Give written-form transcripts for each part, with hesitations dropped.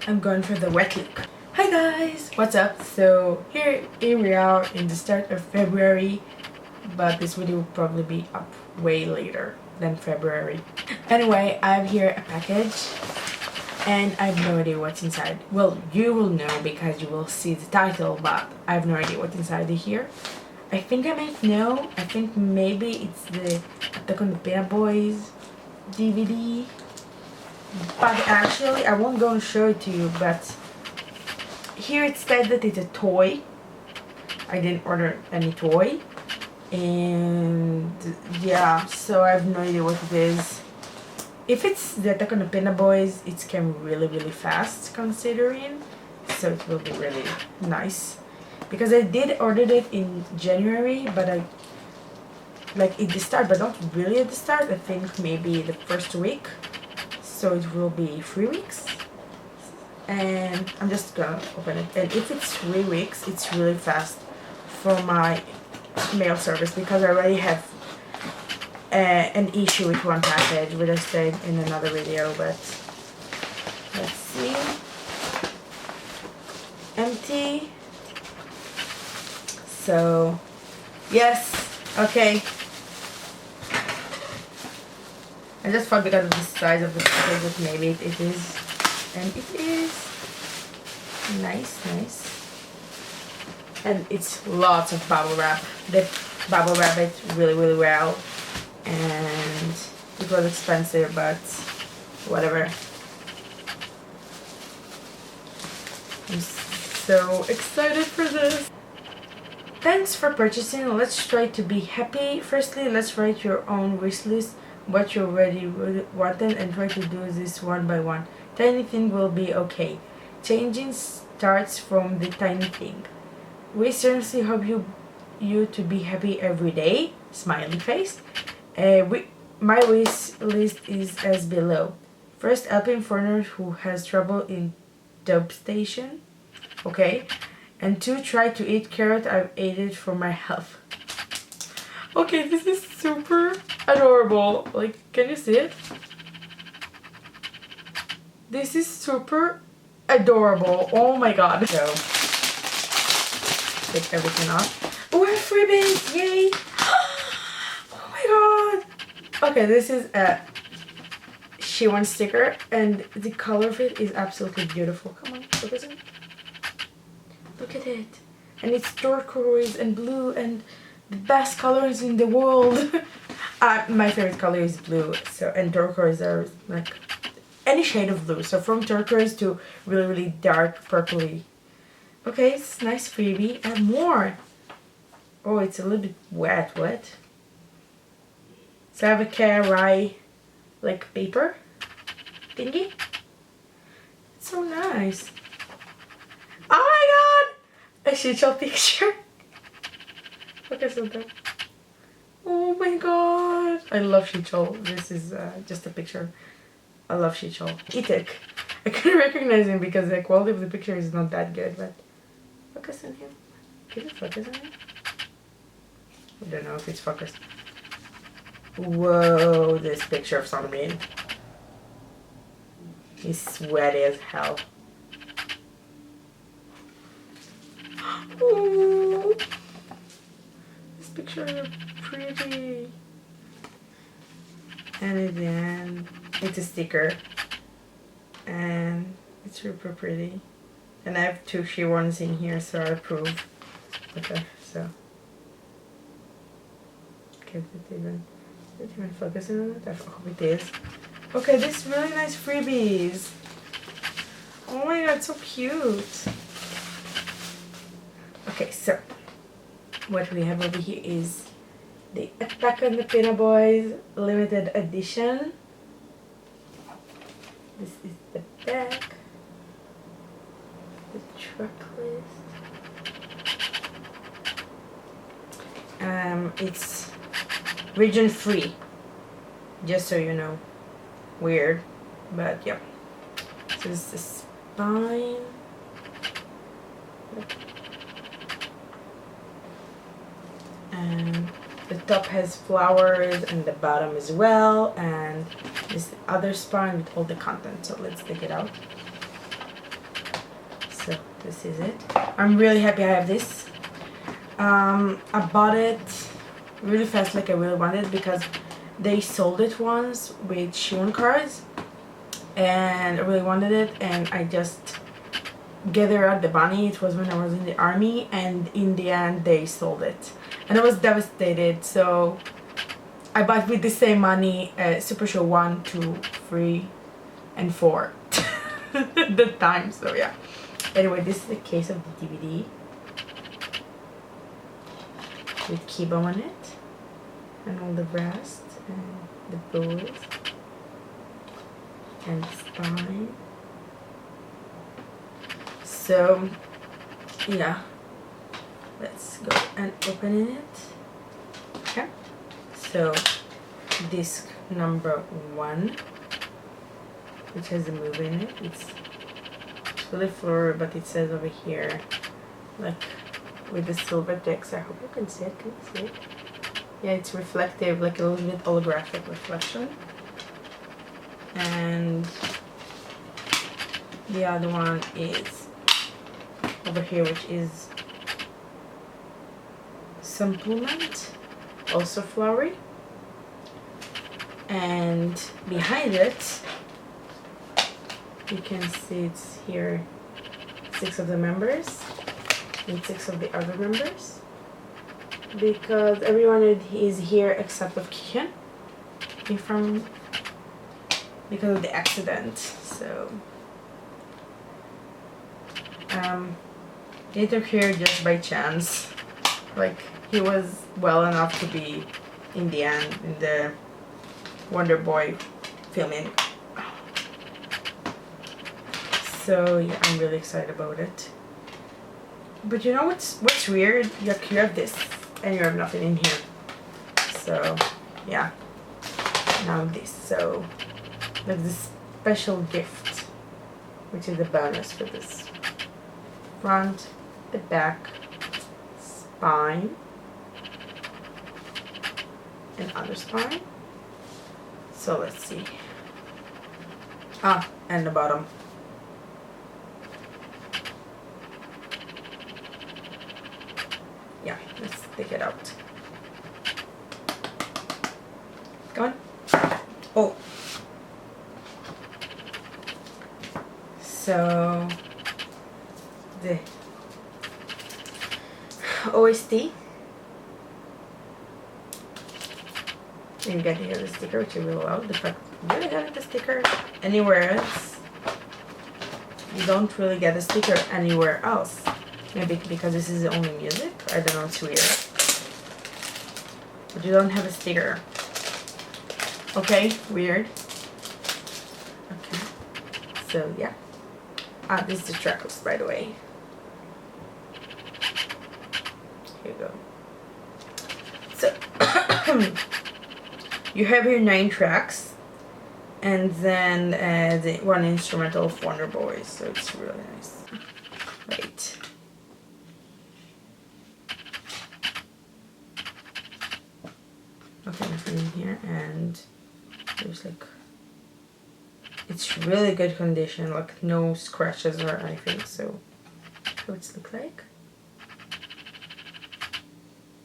I'm going for the wet look. Hi guys, what's up? So here we are in the start of February, but this video will probably be up way later than February. Anyway, I have here a package and I have no idea what's inside. Well, you will know because you will see the title, but I have no idea what's inside here. I think I might know. I think maybe it's the Attack on the Peanut Boys DVD. But actually, I won't go and show it to you, but here it said that it's a toy. I didn't order any toy. And yeah, so I have no idea what it is. If it's the Attack on the Peanut Boys, it came really fast considering. So it will be really nice. Because I did order it in January, but I like at the start, but not really at the start. I think maybe the first week. So it will be 3 weeks. And I'm just gonna open it. And if it's 3 weeks, it's really fast for my mail service because I already have an issue with one package, which I said in another video, but let's see. Empty. So, yes, okay. I just thought because of the size of the package that maybe it is. And it is nice. And it's lots of bubble wrap. They bubble wrap it really well. And it was expensive, but whatever. I'm so excited for this. Thanks for purchasing. Let's try to be happy. Firstly, let's write your own wish list, what you already wanted, and try to do this one by one. Tiny thing will be okay. Changing starts from the tiny thing. We seriously hope you to be happy every day. Smiley face. My wish list is as below. First, helping foreigners who has trouble in tube station. Okay. And 2, try to eat carrot. I've ate it for my health. Okay, this is super adorable. Like, can you see it? This is super adorable. Oh my god. So, take everything off. Oh, I have freebies! Yay! Oh my god! Okay, this is a She-One sticker, and the color of it is absolutely beautiful. Come on, focus it. Look at it. And it's turquoise and blue and the best colors in the world. My favorite color is blue, so and turquoise are like any shade of blue. So from turquoise to really dark purpley. Okay, it's a nice freebie. And more. Oh, it's a little bit wet. So I have a KRI like paper thingy. It's so nice. Oh my god! A Shichol picture. Focus on that. Oh my god! I love Shichol. This is just a picture. I love Shichol. Itek. I couldn't recognize him because the quality of the picture is not that good, but focus on him. Can you focus on him? I don't know if it's focused. Whoa, this picture of Sunbeam. He's sweaty as hell. Ooh, this picture is pretty. And then it's a sticker. And it's super pretty. And I have 2 She-Ones in here, so I approve. Okay, so. Okay, did it even focus on it? I hope it is. Okay, these really nice freebies. Oh my god, so cute. Okay, so what we have over here is the Attack on the Peanut Boys limited edition. This is the back, the track list. It's region free, just so you know. Weird, but yeah. So this is the spine. And the top has flowers and the bottom as well, and this other spine with all the content. So let's take it out. So this is it. I'm really happy I have this. I bought it really fast, like I really wanted, because they sold it once with Shion cards and I really wanted it, and I just gathered the money. It was when I was in the army, and in the end they sold it and I was devastated. So I bought with the same money Super Show 1, 2, 3 and 4 the time. So yeah, anyway, this is the case of the DVD with Kiba on it and all the rest and the bows and the spine. So yeah, let's go and open it. Okay, so disc number 1, which has a movie in it. It's really floral, but it says over here, like with the silver text. I hope you can see it. Can you see it? Yeah, it's reflective, like a little bit holographic reflection. And the other one is over here, which is supplement, also flowery. And behind it, you can see it's here 6 of the members and 6 of the other members, because everyone is here except of Kihyun because of the accident. So they took here just by chance. Like, he was well enough to be in the end in the Wonder Boy filming. So yeah, I'm really excited about it. But you know what's weird? You have this and you have nothing in here. So yeah, now this. So like this special gift, which is the bonus for this. Front, the back, spine, and other spine. So let's see. And the bottom. Yeah, let's take it out. Come on. Oh. So the OST. And you get here the sticker, which you really love. The fact you really get the sticker anywhere else. You don't really get a sticker anywhere else. Maybe because this is the only music. I don't know, it's weird. But you don't have a sticker. Okay, weird. Okay. So yeah. This is the track list, by the way. Here you go. So you have here 9 tracks, and then the 1 instrumental of Wonder Boys. So it's really nice. Right. Okay, nothing in here, and there's like, it's really good condition, like no scratches or anything. So what's it look like?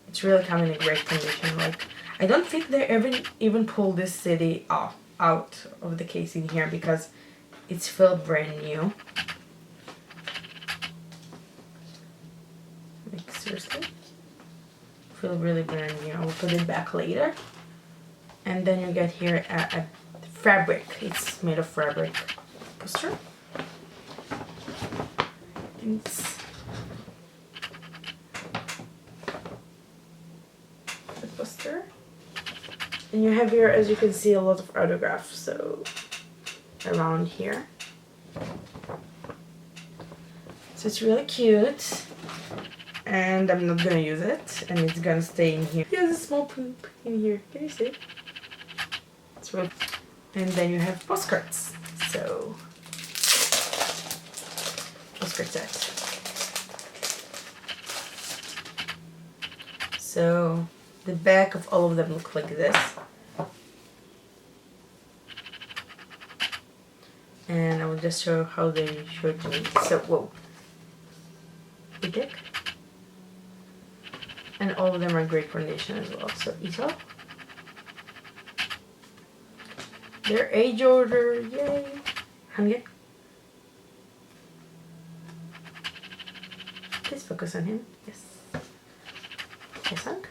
It's really coming in great condition. Like, I don't think they even pulled this CD out of the casing here, because it's filled brand new. Like, seriously, feel really brand new. I will put it back later. And then you get here a fabric. It's made of fabric poster. It's the poster. And you have here, as you can see, a lot of autographs, so around here. So it's really cute. And I'm not gonna use it, and it's gonna stay in here. There's a small poop in here. Can you see? It's really. And then you have postcards. So postcard set. So the back of all of them look like this. And I will just show how they show it to me. So whoa. thick. And all of them are great condition as well. So Ito. Their age order, yay! Hange. Please focus on him. Yes. Kesang.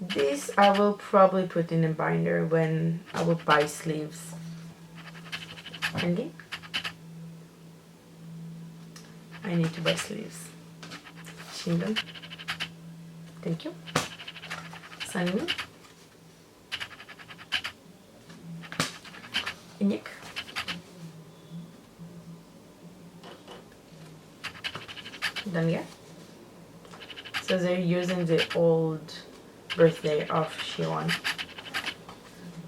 This I will probably put in a binder when I will buy sleeves. Hange. I need to buy sleeves. Shindan. Thank you. Sunny. Inyik. Done yet? So they're using the old birthday of Shiwon.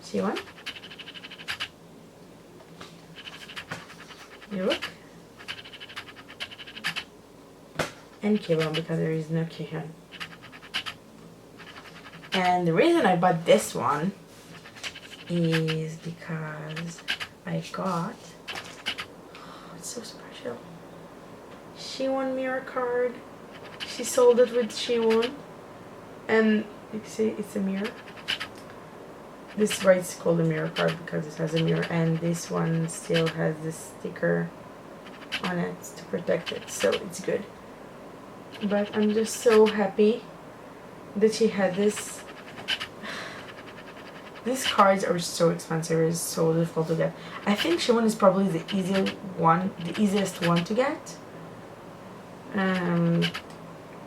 Shiwon? Yuruk? And Kibon because there is no Kihyun. And the reason I bought this one is because I got, oh, it's so special, Shiwon mirror card. She sold it with Shiwon, and you can see it's a mirror. This right is called a mirror card because it has a mirror, and this one still has this sticker on it to protect it, so it's good. But I'm just so happy that she had this. These cards are so expensive, it's so difficult to get. I think Shiwon is probably the easiest one to get.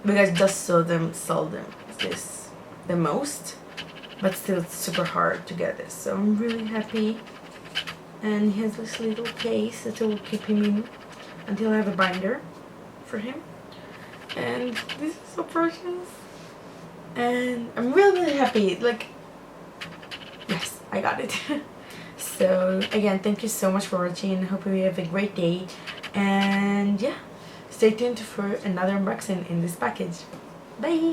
Because it does sell them this the most, but still it's super hard to get this. So I'm really happy. And he has this little case that will keep him in until I have a binder for him. And this is so precious. And I'm really happy. Like, yes, I got it. So again, thank you so much for watching. Hope you have a great day. And yeah, stay tuned for another unboxing in this package. Bye!